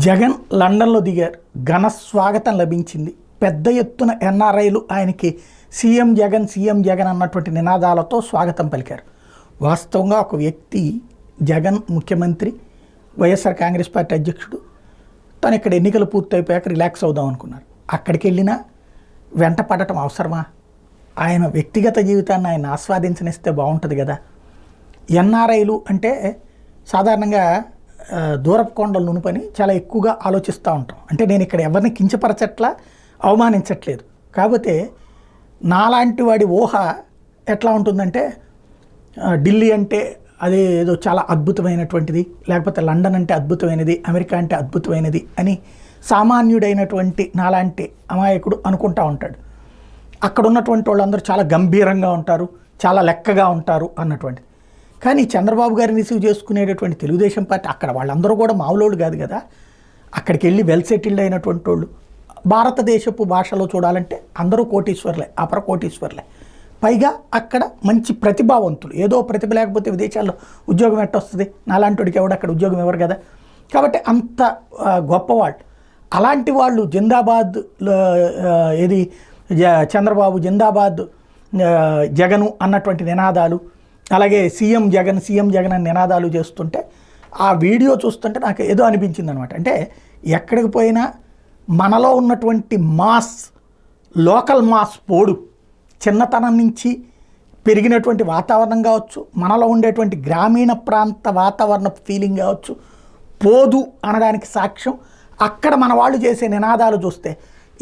జగన్ లండన్లో దిగారు. ఘన స్వాగతం లభించింది. పెద్ద ఎత్తున ఎన్ఆర్ఐలు ఆయనకి సీఎం జగన్ అన్నటువంటి నినాదాలతో స్వాగతం పలికారు. వాస్తవంగా ఒక వ్యక్తి జగన్ ముఖ్యమంత్రి, వైఎస్ఆర్ కాంగ్రెస్ పార్టీ అధ్యక్షుడు, తను ఇక్కడ ఎన్నికలు పూర్తయిపోయాక రిలాక్స్ అవుదాం అనుకున్నారు. అక్కడికి వెళ్ళినా వెంట పడటం అవసరమా? ఆయన వ్యక్తిగత జీవితాన్ని ఆయన ఆస్వాదించనిస్తే బాగుంటుంది కదా. ఎన్ఆర్ఐలు అంటే సాధారణంగా దూరపు కొండలు నునుపని చాలా ఎక్కువగా ఆలోచిస్తూ ఉంటాం. అంటే నేను ఇక్కడ ఎవరిని కించపరచట్లా, అవమానించట్లేదు. కాకపోతే నాలాంటి వాడి ఊహ ఎట్లా ఉంటుందంటే ఢిల్లీ అంటే అదే ఏదో చాలా అద్భుతమైనటువంటిది, లేకపోతే లండన్ అంటే అద్భుతమైనది, అమెరికా అంటే అద్భుతమైనది అని సామాన్యుడైనటువంటి నాలాంటి అమాయకుడు అనుకుంటా ఉంటాడు. అక్కడ ఉన్నటువంటి వాళ్ళందరూ చాలా గంభీరంగా ఉంటారు, చాలా లెక్కగా ఉంటారు అన్నటువంటిది. కానీ చంద్రబాబు గారిని రిసీవ్ చేసుకునేటటువంటి తెలుగుదేశం పార్టీ అక్కడ వాళ్ళందరూ కూడా మామూలు కాదు కదా. అక్కడికి వెళ్ళి వెల్ సెటిల్డ్ అయినటువంటి వాళ్ళు, భారతదేశపు భాషలో చూడాలంటే అందరూ కోటీశ్వర్లే, అపర కోటీశ్వర్లే. పైగా అక్కడ మంచి ప్రతిభావంతులు. ఏదో ప్రతిభ లేకపోతే విదేశాల్లో ఉద్యోగం ఎట్టొస్తుంది? నాలాంటివాడికి ఎవడు అక్కడ ఉద్యోగం ఇవ్వరు కదా. కాబట్టి అంత గొప్పవాళ్ళు. అలాంటి వాళ్ళు జిందాబాద్, ఏది చంద్రబాబు జిందాబాద్, జగను అన్నటువంటి నినాదాలు, అలాగే సీఎం జగన్ అని నినాదాలు చేస్తుంటే ఆ వీడియో చూస్తుంటే నాకు ఏదో అనిపించింది అనమాట. అంటే ఎక్కడికి పోయినా మనలో ఉన్నటువంటి మాస్, లోకల్ మాస్ పోడు, చిన్నతనం నుంచి పెరిగినటువంటి వాతావరణం కావచ్చు, మనలో ఉండేటువంటి గ్రామీణ ప్రాంత వాతావరణ ఫీలింగ్ కావచ్చు, పోదు అనడానికి సాక్ష్యం అక్కడ మన వాళ్ళు చేసే నినాదాలు చూస్తే.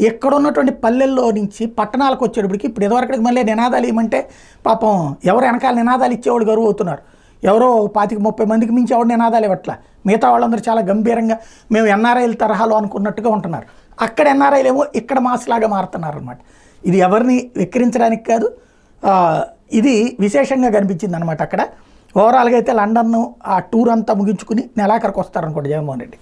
ఎక్కడున్నటువంటి పల్లెల్లో నుంచి పట్టణాలకు వచ్చేటప్పటికి ఇప్పుడు ఎదువరకడికి మళ్ళీ నినాదాలు ఏమంటే పాపం ఎవరు వెనకాల నినాదాలు ఇచ్చేవాళ్ళు గరువు అవుతున్నారు. ఎవరో 25-30 మందికి మించి ఎవరు నినాదాలు ఇవ్వట్లా. మిగతా వాళ్ళందరూ చాలా గంభీరంగా మేము ఎన్ఆర్ఐల తరహాలో అనుకున్నట్టుగా ఉంటున్నారు. అక్కడ ఎన్ఆర్ఐలు ఏమో ఇక్కడ మాస్లాగా మారుతున్నారు అనమాట. ఇది ఎవరిని వెక్కిరించడానికి కాదు, ఇది విశేషంగా కనిపించింది అనమాట. అక్కడ ఓవరాల్గా అయితే లండన్ ఆ టూర్ అంతా ముగించుకుని నెలాఖరికి వస్తారనుకోండి జగన్మోహన్ రెడ్డి.